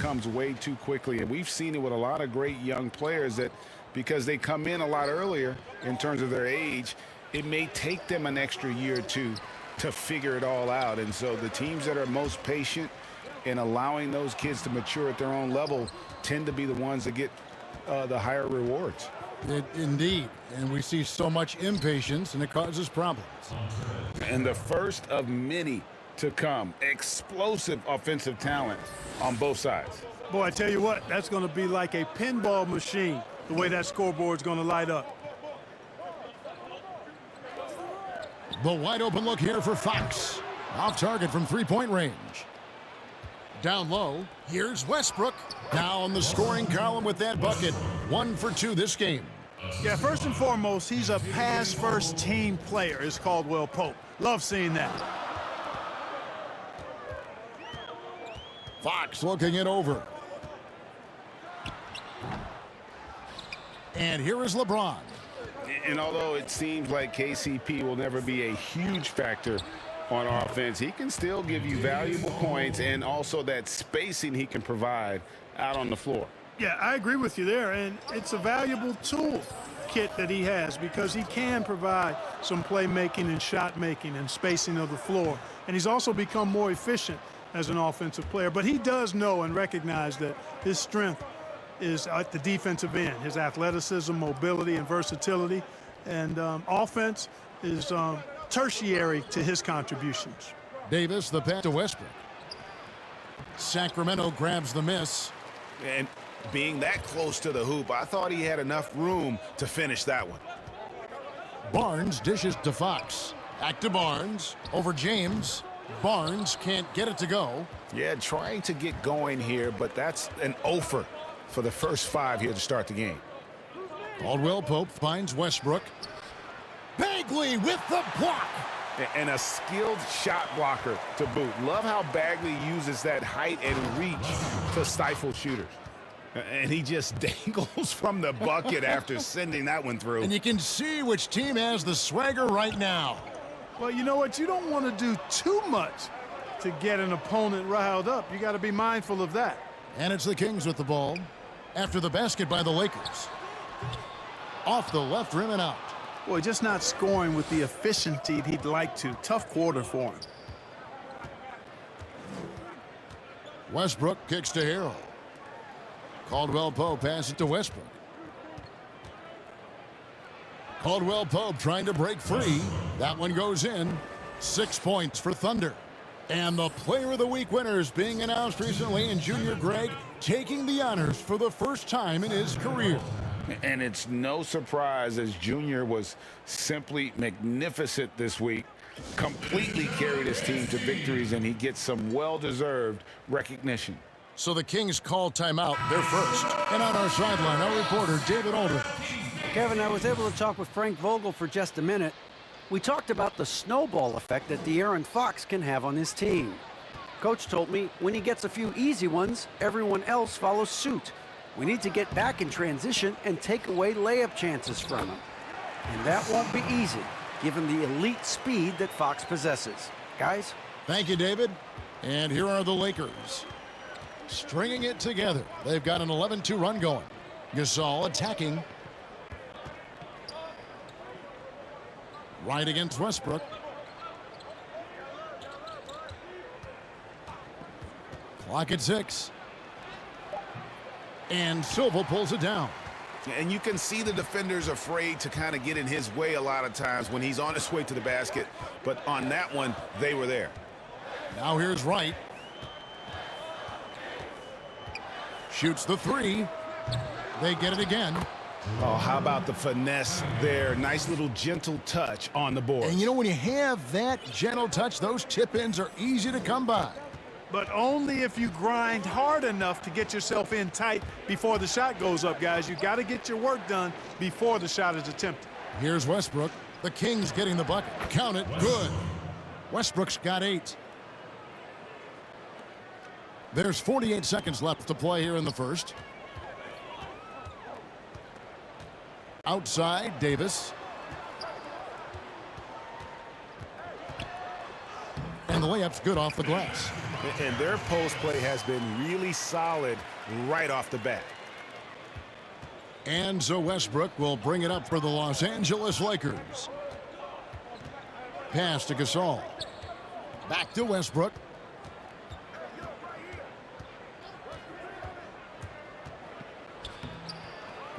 comes way too quickly. And we've seen it with a lot of great young players that because they come in a lot earlier in terms of their age, it may take them an extra year or two to figure it all out. And so the teams that are most patient in allowing those kids to mature at their own level tend to be the ones that get the higher rewards. Indeed. And we see so much impatience, and it causes problems. And the first of many to come. Explosive offensive talent on both sides. Boy, I tell you what, that's going to be like a pinball machine, the way that scoreboard's going to light up. The wide open look here for Fox. Off target from three-point range. Down low, here's Westbrook. Now in the scoring column with that bucket. 1 for 2 this game. Yeah, first and foremost, he's a pass-first team player, is Caldwell Pope. Love seeing that. Fox looking it over. And here is LeBron. And although it seems like KCP will never be a huge factor on offense, he can still give you valuable points and also that spacing he can provide out on the floor. Yeah, I agree with you there, and it's a valuable tool kit that he has because he can provide some playmaking and shot making and spacing of the floor. And he's also become more efficient as an offensive player. But he does know and recognize that his strength is at the defensive end, his athleticism, mobility, and versatility. And offense is tertiary to his contributions. Davis, the pass to Westbrook. Sacramento grabs the miss. And being that close to the hoop, I thought he had enough room to finish that one. Barnes dishes to Fox. Back to Barnes. Over James. Barnes can't get it to go. Yeah, trying to get going here, but that's an offer for the first 5 here to start the game. Caldwell Pope finds Westbrook. Bagley with the block. And a skilled shot blocker to boot. Love how Bagley uses that height and reach to stifle shooters. And he just dangles from the bucket after sending that one through. And you can see which team has the swagger right now. Well, you know what? You don't want to do too much to get an opponent riled up. You got to be mindful of that. And it's the Kings with the ball after the basket by the Lakers. Off the left rim and out. Boy, just not scoring with the efficiency he'd like to. Tough quarter for him. Westbrook kicks to Harrell. Caldwell Pope passes it to Westbrook. Caldwell Pope trying to break free. That one goes in. 6 points for Thunder. And the Player of the Week winners being announced recently, and Junior Greg taking the honors for the first time in his career. And it's no surprise as Junior was simply magnificent this week. Completely carried his team to victories, and he gets some well-deserved recognition. So the Kings call timeout, their first. And on our sideline, our reporter, David Aldridge. Kevin, I was able to talk with Frank Vogel for just a minute. We talked about the snowball effect that De'Aaron Fox can have on his team. Coach told me when he gets a few easy ones, everyone else follows suit. We need to get back in transition and take away layup chances from him. And that won't be easy, given the elite speed that Fox possesses. Guys? Thank you, David. And here are the Lakers. Stringing it together. They've got an 11-2 run going. Gasol attacking. Right against Westbrook. Clock at 6. And Silva pulls it down. And you can see the defenders afraid to kind of get in his way a lot of times when he's on his way to the basket. But on that one, they were there. Now here's Wright. Shoots the 3. They get it again. Oh, how about the finesse there? Nice little gentle touch on the board. And you know, when you have that gentle touch, those tip-ins are easy to come by. But only if you grind hard enough to get yourself in tight before the shot goes up, guys. You got to get your work done before the shot is attempted. Here's Westbrook. The Kings getting the bucket. Count it. Good. Westbrook's got 8. There's 48 seconds left to play here in the first. Outside, Davis. And the layup's good off the glass. And their post play has been really solid right off the bat. And so Westbrook will bring it up for the Los Angeles Lakers. Pass to Gasol. Back to Westbrook.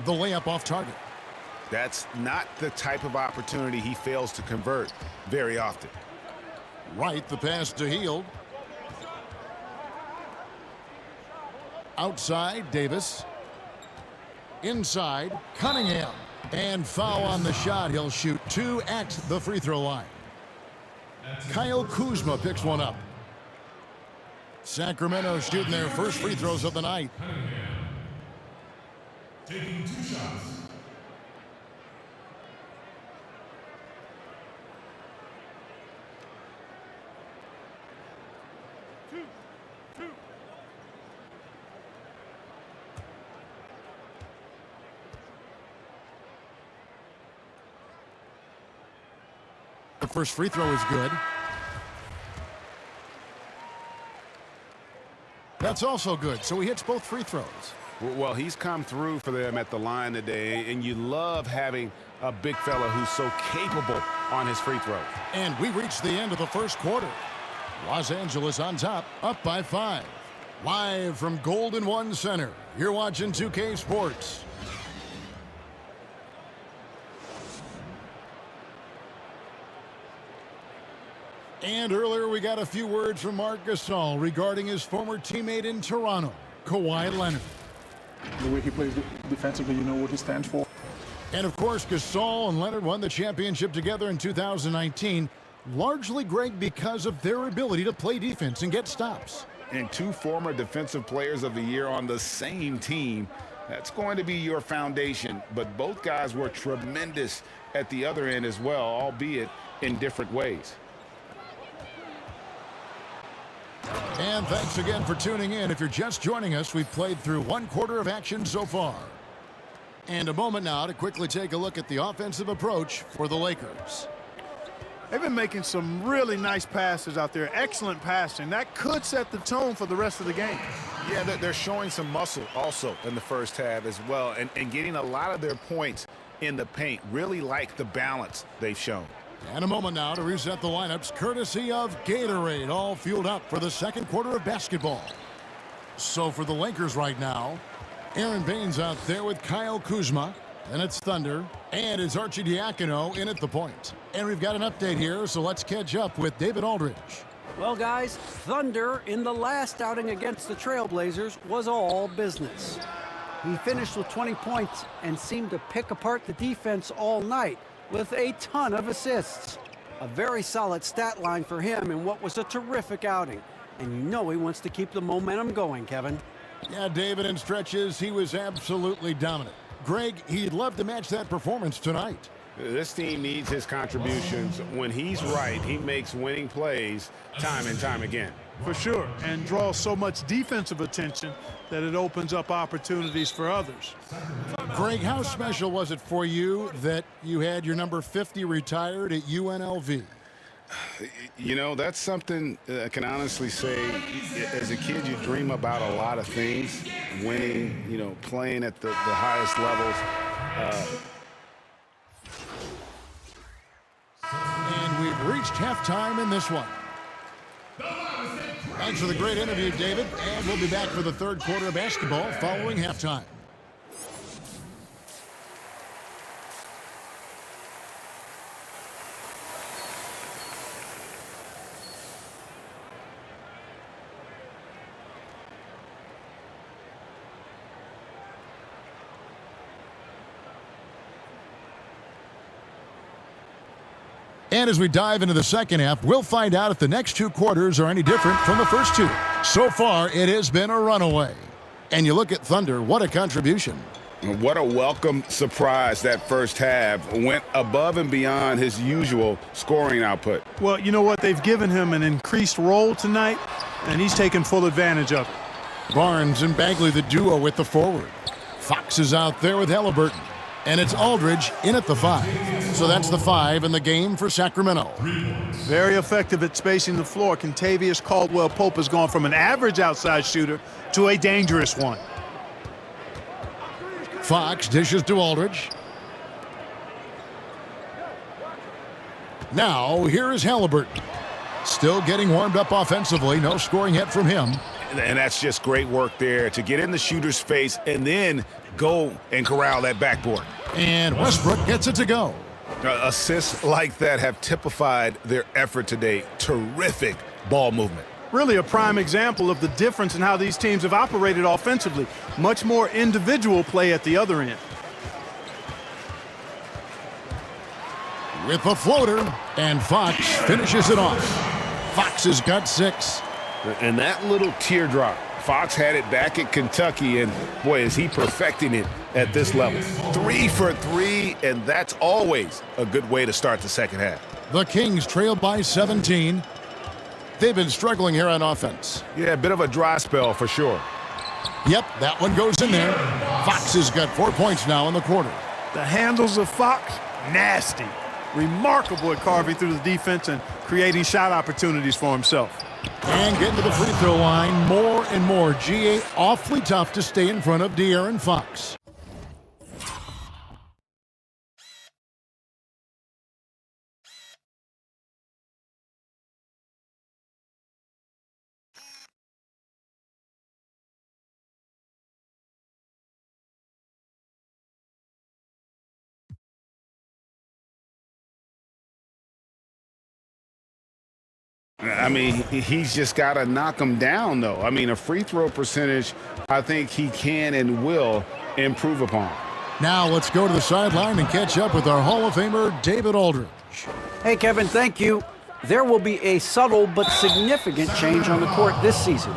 The layup off target. That's not the type of opportunity he fails to convert very often. Right, the pass to Hield. Outside, Davis. Inside, Cunningham. And foul on the shot. He'll shoot 2 at the free throw line. Kyle Kuzma picks one up. Sacramento shooting their first free throws of the night. Taking 2 shots. The first free throw is good. That's also good, so he hits both free throws. Well, he's come through for them at the line today, and you love having a big fella who's so capable on his free throws. And we reached the end of the first quarter. Los Angeles on top, up by 5. Live from Golden One Center, you're watching 2K Sports. And earlier we got a few words from Marc Gasol regarding his former teammate in Toronto, Kawhi Leonard. The way he plays defensively, you know what he stands for. And of course, Gasol and Leonard won the championship together in 2019, largely, Greg, because of their ability to play defense and get stops. And 2 former defensive players of the year on the same team, that's going to be your foundation. But both guys were tremendous at the other end as well, albeit in different ways. And thanks again for tuning in. If you're just joining us, we've played through 1 quarter of action so far. And a moment now to quickly take a look at the offensive approach for the Lakers. They've been making some really nice passes out there. Excellent passing. That could set the tone for the rest of the game. Yeah, they're showing some muscle also in the first half as well, and getting a lot of their points in the paint. Really like the balance they've shown. And a moment now to reset the lineups, courtesy of Gatorade, all fueled up for the second quarter of basketball. So for the Lakers right now, Aaron Baines out there with Kyle Kuzma, and it's Thunder, and it's Arcidiacono in at the point. And we've got an update here, so let's catch up with David Aldridge. Well, guys, Thunder in the last outing against the Trailblazers was all business. He finished with 20 points and seemed to pick apart the defense all night with a ton of assists. A very solid stat line for him in what was a terrific outing. And you know he wants to keep the momentum going, Kevin. Yeah, David, in stretches, he was absolutely dominant. Greg, he'd love to match that performance tonight. This team needs his contributions. When he's right, he makes winning plays time and time again. For sure, and draws so much defensive attention that it opens up opportunities for others. Greg, how special was it for you that you had your number 50 retired at UNLV? You know, that's something I can honestly say. As a kid, you dream about a lot of things. Winning, you know, playing at the highest levels. And we've reached halftime in this one. Thanks for the great interview, David. And we'll be back for the third quarter of basketball following halftime. And as we dive into the second half, we'll find out if the next 2 quarters are any different from the first 2. So far, it has been a runaway. And you look at Thunder, what a contribution. What a welcome surprise that first half. Went above and beyond his usual scoring output. Well, you know what? They've given him an increased role tonight, and he's taken full advantage of it. Barnes and Bagley, the duo with the forward. Fox is out there with Halliburton. And it's Aldridge in at the 5. So that's the 5 in the game for Sacramento. Very effective at spacing the floor. Kentavious Caldwell-Pope has gone from an average outside shooter to a dangerous one. Fox dishes to Aldridge. Now, here is Halliburton. Still getting warmed up offensively. No scoring hit from him. And that's just great work there to get in the shooter's face and then go and corral that backboard. And Westbrook gets it to go. Assists like that have typified their effort today. Terrific ball movement. Really a prime example of the difference in how these teams have operated offensively. Much more individual play at the other end. With a floater, and Fox finishes it off. Fox has got 6. And that little teardrop, Fox had it back at Kentucky, and boy, is he perfecting it at this level. 3 for 3, and that's always a good way to start the second half. The Kings trail by 17. They've been struggling here on offense. Yeah, a bit of a dry spell for sure. Yep, that one goes in there. Fox has got 4 points now in the quarter. The handles of Fox, nasty. Remarkable at carving through the defense and creating shot opportunities for himself. And getting to the free throw line more and more. GA awfully tough to stay in front of De'Aaron Fox. I mean, he's just got to knock him down, though. I mean, a free throw percentage, I think he can and will improve upon. Now let's go to the sideline and catch up with our Hall of Famer, David Aldridge. Hey, Kevin, thank you. There will be a subtle but significant change on the court this season.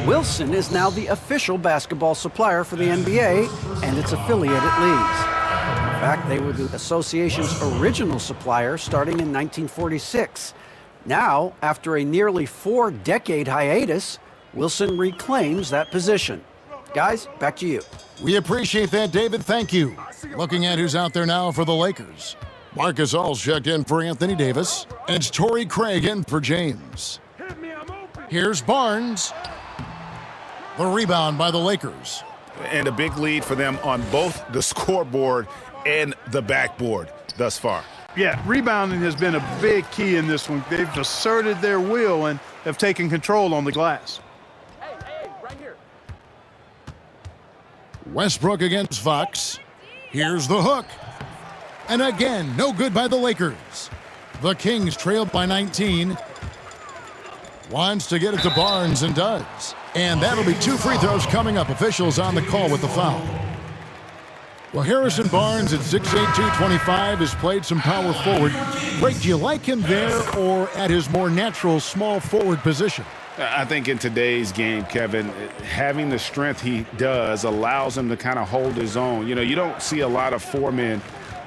Wilson is now the official basketball supplier for the NBA and its affiliated leagues. In fact, they were the association's original supplier starting in 1946. Now, after a nearly 4-decade hiatus, Wilson reclaims that position. Guys, back to you. We appreciate that, David. Thank you. Looking at who's out there now for the Lakers. Marcus All's checked in for Anthony Davis. And it's Torrey Craig in for James. Here's Barnes. The rebound by the Lakers. And a big lead for them on both the scoreboard and the backboard thus far. Yeah, rebounding has been a big key in this one. They've asserted their will and have taken control on the glass. Hey, right here. Westbrook against Fox. Here's the hook. And again, no good by the Lakers. The Kings trailed by 19. Wants to get it to Barnes and does. And that'll be 2 free throws coming up. Officials on the call with the foul. Well, Harrison Barnes at 6'8", 225 has played some power forward. Greg, do you like him there or at his more natural small forward position? I think in today's game, Kevin, having the strength he does allows him to kind of hold his own. You know, you don't see a lot of 4 men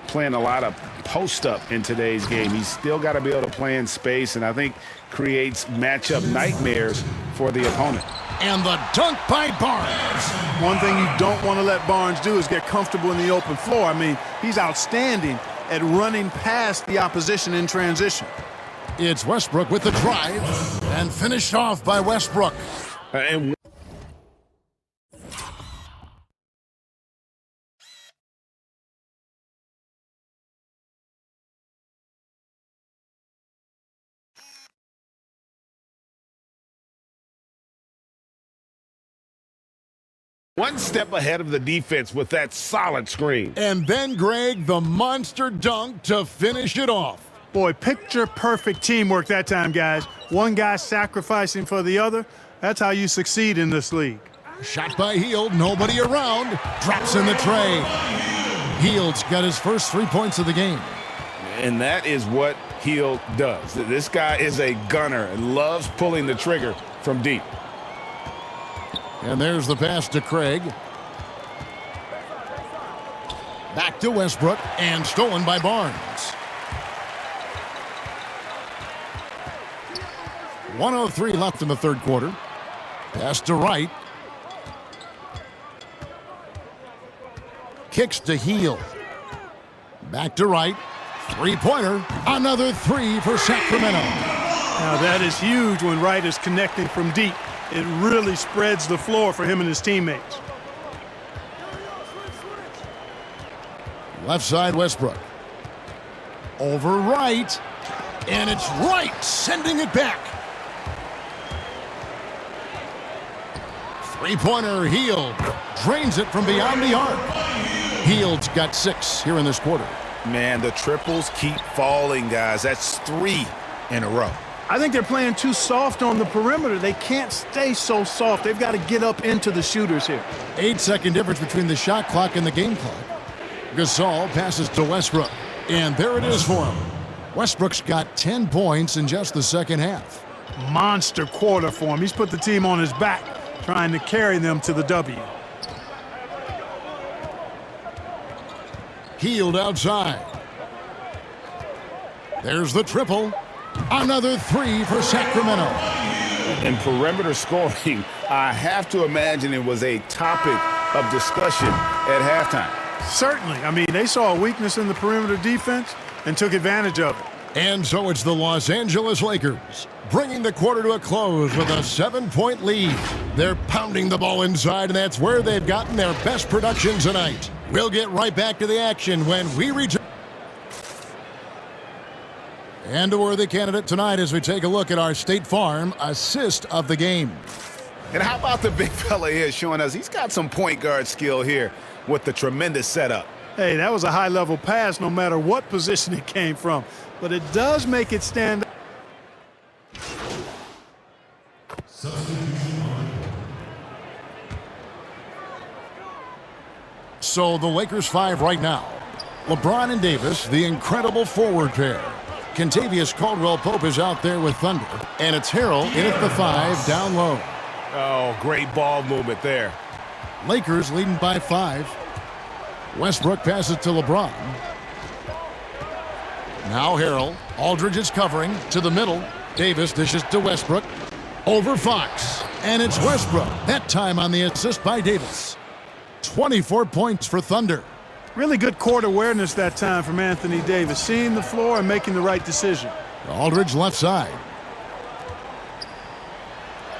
playing a lot of post-up in today's game. He's still got to be able to play in space, and I think creates matchup nightmares for the opponent. And the dunk by Barnes. One thing you don't want to let Barnes do is get comfortable in the open floor. I mean, he's outstanding at running past the opposition in transition. It's Westbrook with the drive and finished off by Westbrook. And one step ahead of the defense with that solid screen. And then, Greg, the monster dunk to finish it off. Boy, picture-perfect teamwork that time, guys. One guy sacrificing for the other. That's how you succeed in this league. Shot by Hield, nobody around. Drops in the tray. Hield's got his first 3 points of the game. And that is what Hield does. This guy is a gunner and loves pulling the trigger from deep. And there's the pass to Craig. Back to Westbrook and stolen by Barnes. 1:03 left in the third quarter. Pass to Wright. Kicks to Hield. Back to Wright. Three-pointer. Another three for Sacramento. Now that is huge when Wright is connecting from deep. It really spreads the floor for him and his teammates. Left side, Westbrook. Over Wright. And it's Wright sending it back. Three-pointer, Hield. Drains it from beyond the arc. Hield's got 6 here in this quarter. Man, the triples keep falling, guys. That's 3 in a row. I think they're playing too soft on the perimeter. They can't stay so soft. They've got to get up into the shooters here. 8-second difference between the shot clock and the game clock. Gasol passes to Westbrook. And there it is for him. Westbrook's got 10 points in just the second half. Monster quarter for him. He's put the team on his back, trying to carry them to the W. Hield outside. There's the triple. Another 3 for Sacramento. In perimeter scoring, I have to imagine it was a topic of discussion at halftime. Certainly. I mean, they saw a weakness in the perimeter defense and took advantage of it. And so it's the Los Angeles Lakers bringing the quarter to a close with a 7-point lead. They're pounding the ball inside, and that's where they've gotten their best production tonight. We'll get right back to the action when we return. And a worthy candidate tonight as we take a look at our State Farm assist of the game. And how about the big fella here showing us he's got some point guard skill here with the tremendous setup. Hey, that was a high-level pass no matter what position it came from. But it does make it stand out. So the Lakers 5 right now. LeBron and Davis, the incredible forward pair. Kentavious Caldwell-Pope is out there with Thunder. And it's Harrell in at the 5 down low. Oh, great ball movement there. Lakers leading by 5. Westbrook passes to LeBron. Now Harrell. Aldridge is covering to the middle. Davis dishes to Westbrook. Over Fox. And it's Westbrook. That time on the assist by Davis. 24 points for Thunder. Really good court awareness that time from Anthony Davis, seeing the floor and making the right decision. Aldridge left side.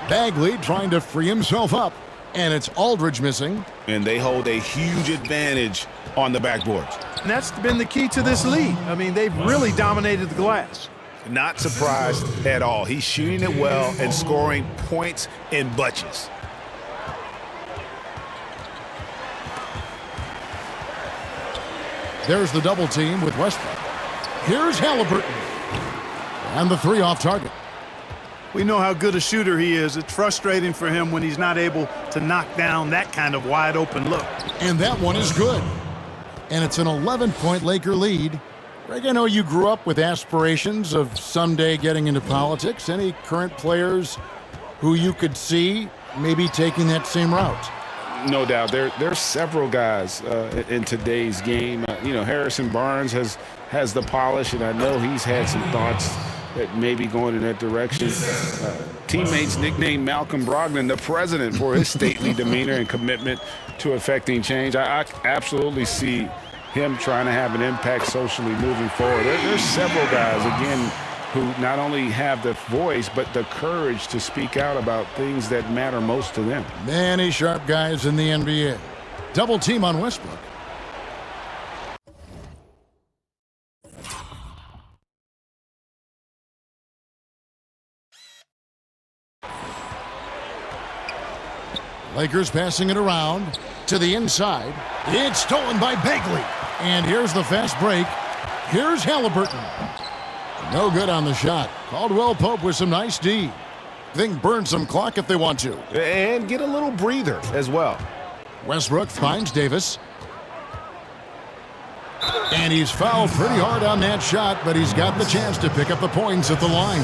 Bagley trying to free himself up. And it's Aldridge missing. And they hold a huge advantage on the backboard. And that's been the key to this lead. I mean, they've really dominated the glass. Not surprised at all. He's shooting it well and scoring points in bunches. There's the double team with Westbrook. Here's Halliburton. And the 3 off target. We know how good a shooter he is. It's frustrating for him when he's not able to knock down that kind of wide open look. And that one is good. And it's an 11-point Laker lead. Greg, I know you grew up with aspirations of someday getting into politics. Any current players who you could see maybe taking that same route? No doubt. There's several guys in today's game. Harrison Barnes has the polish, and I know he's had some thoughts that may be going in that direction. Teammates nicknamed Malcolm Brogdon the president for his stately demeanor and commitment to affecting change. I absolutely see him trying to have an impact socially moving forward. There's several guys, again, who not only have the voice, but the courage to speak out about things that matter most to them. Many sharp guys in the NBA. Double team on Westbrook. Lakers passing it around to the inside. It's stolen by Bagley. And here's the fast break. Here's Halliburton. No good on the shot. Caldwell-Pope with some nice D. Think burn some clock if they want to. And get a little breather as well. Westbrook finds Davis. And he's fouled pretty hard on that shot, but he's got the chance to pick up the points at the line.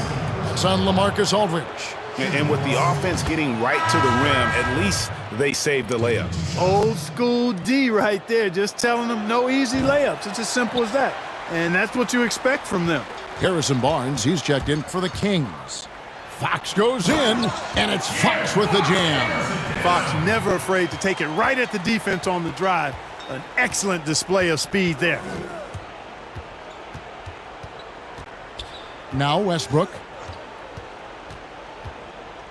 It's on LaMarcus Aldridge. And with the offense getting right to the rim, at least they saved the layup. Old school D right there, just telling them no easy layups. It's as simple as that. And that's what you expect from them. Harrison Barnes, he's checked in for the Kings. Fox goes in, and it's Fox with the jam. Fox never afraid to take it right at the defense on the drive. An excellent display of speed there. Now Westbrook.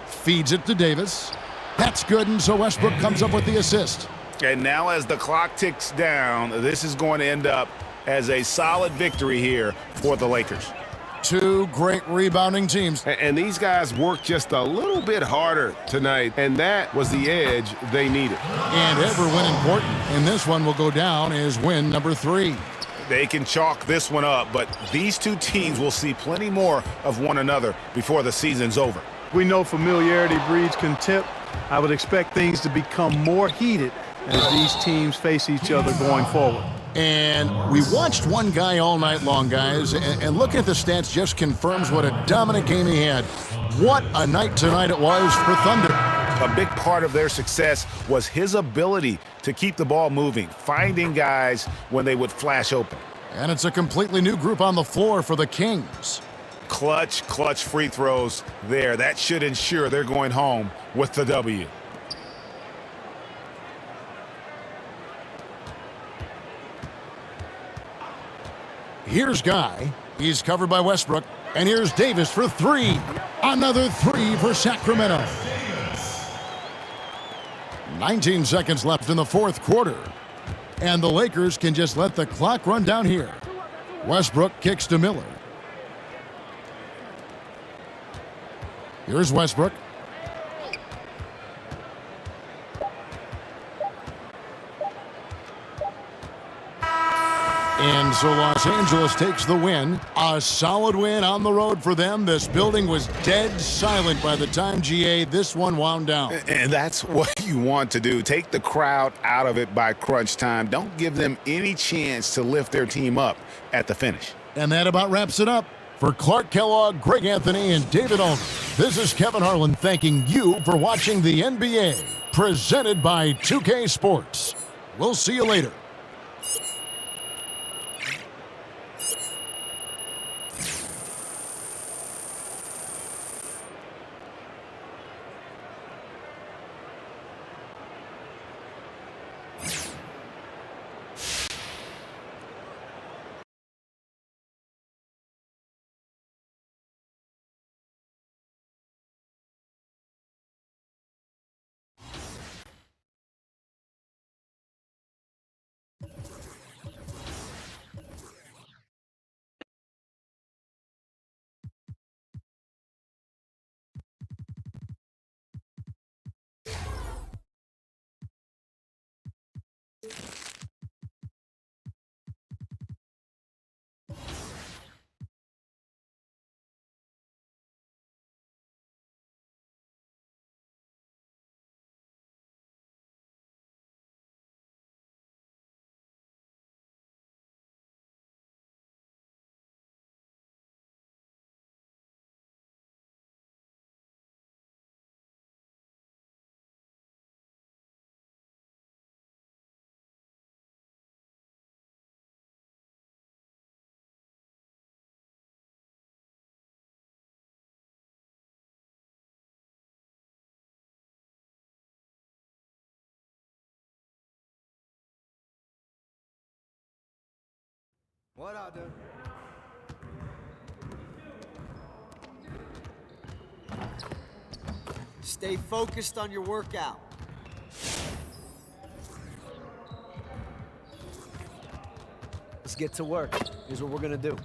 Feeds it to Davis. That's good, and so Westbrook comes up with the assist. And now as the clock ticks down, this is going to end up as a solid victory here for the Lakers. Two great rebounding teams. And these guys worked just a little bit harder tonight, and that was the edge they needed. And every win important, and this one will go down as win number 3. They can chalk this one up, but these two teams will see plenty more of one another before the season's over. We know familiarity breeds contempt. I would expect things to become more heated as these teams face each other going forward. And we watched one guy all night long, guys, and looking at the stats just confirms what a dominant game he had. What a night tonight it was for Thunder. A big part of their success was his ability to keep the ball moving, finding guys when they would flash open. And it's a completely new group on the floor for the Kings. Clutch free throws there. That should ensure they're going home with the W. Here's Guy. He's covered by Westbrook. And here's Davis for 3. Another 3 for Sacramento. 19 seconds left in the fourth quarter. And the Lakers can just let the clock run down here. Westbrook kicks to Miller. Here's Westbrook. And so Los Angeles takes the win. A solid win on the road for them. This building was dead silent by the time, GA, this one wound down. And that's what you want to do. Take the crowd out of it by crunch time. Don't give them any chance to lift their team up at the finish. And that about wraps it up. For Clark Kellogg, Greg Anthony, and David Ulmer, this is Kevin Harlan thanking you for watching the NBA, presented by 2K Sports. We'll see you later. What up, dude? Stay focused on your workout. Let's get to work. Here's what we're gonna do.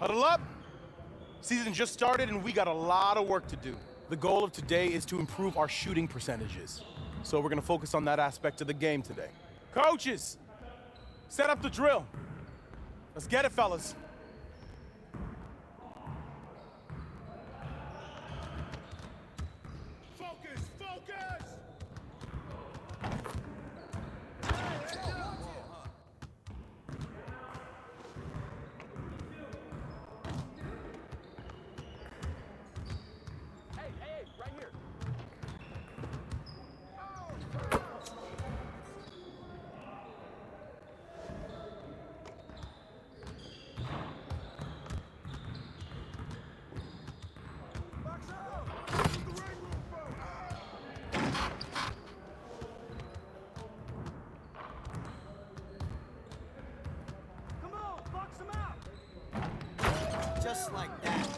Huddle up. Season just started and we got a lot of work to do. The goal of today is to improve our shooting percentages. So we're gonna focus on that aspect of the game today. Coaches, set up the drill. Let's get it, fellas. Focus, focus! Hey, right here. Just like that.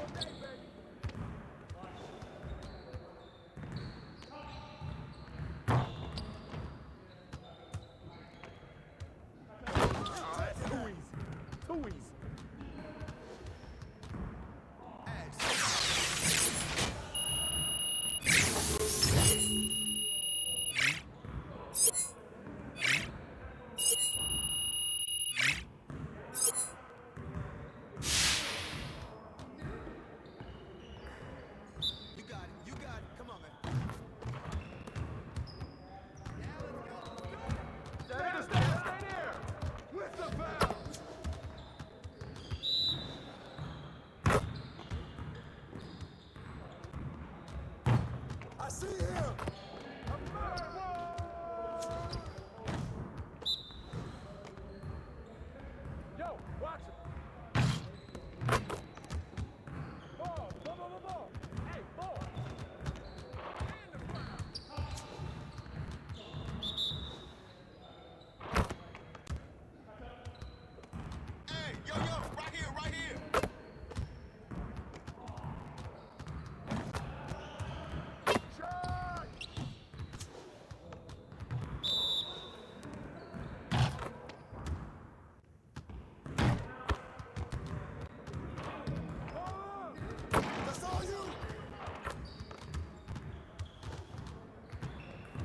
Too easy. Yo, watch it. Ball. Hey, ball. And the foul. Hey, yo, right here.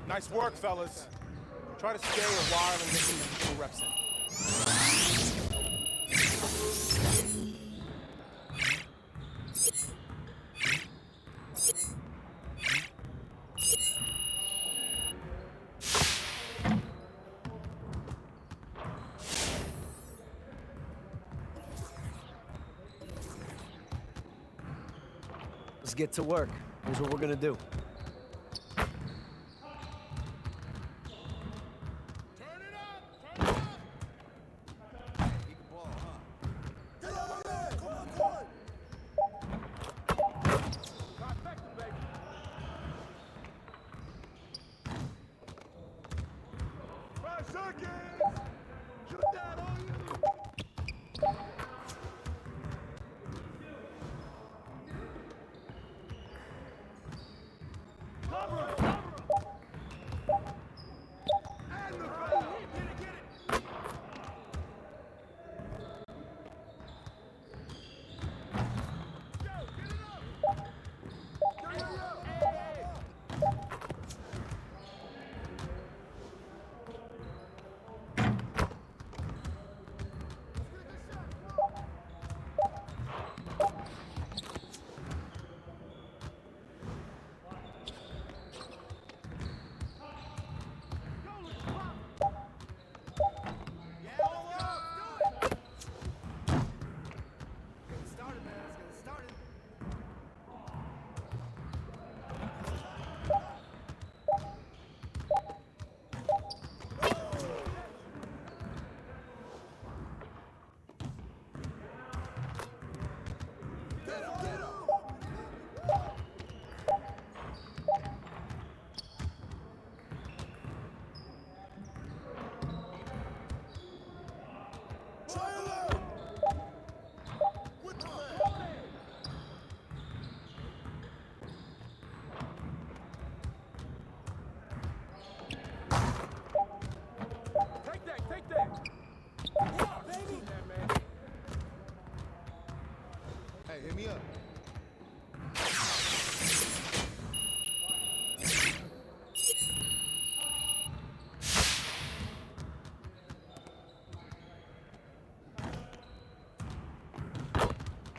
Nice work, fellas. Try to stay a while and get some additional reps in. Let's get to work. Here's what we're gonna do. Trifecta, baby. me up.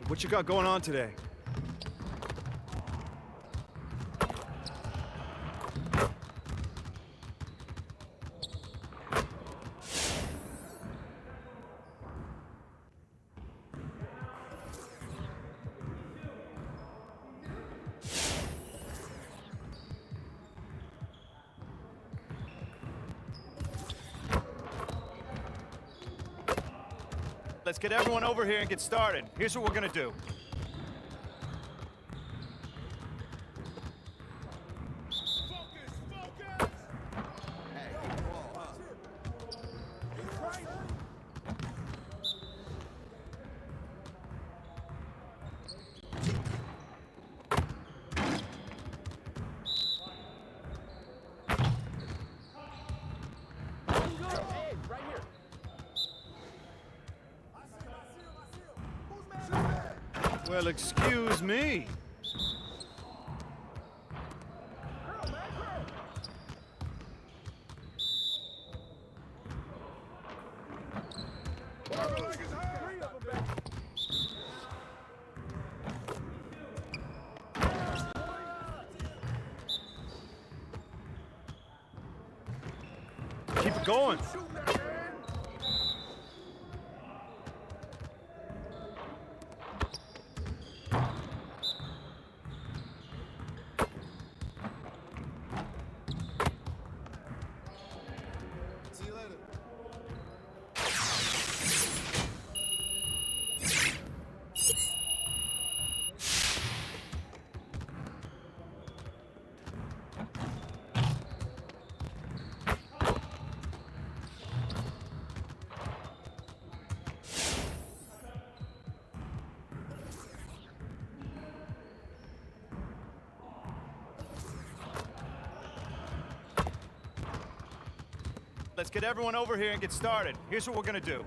What you got going on today? Let's get everyone over here and get started. Here's what we're gonna do. Hey, right here. Well, excuse me. Keep it going. See you later. Let's get everyone over here and get started. Here's what we're gonna do.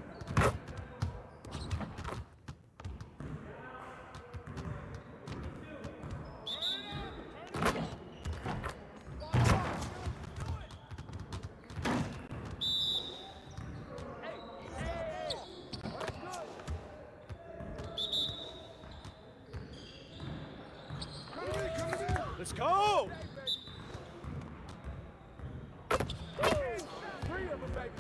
Let's go! Three of them, baby.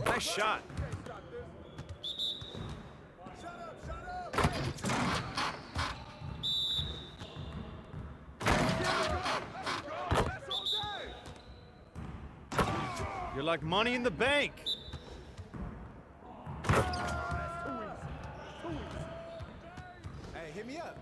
Nice shot. You're like money in the bank. Hey, hit me up.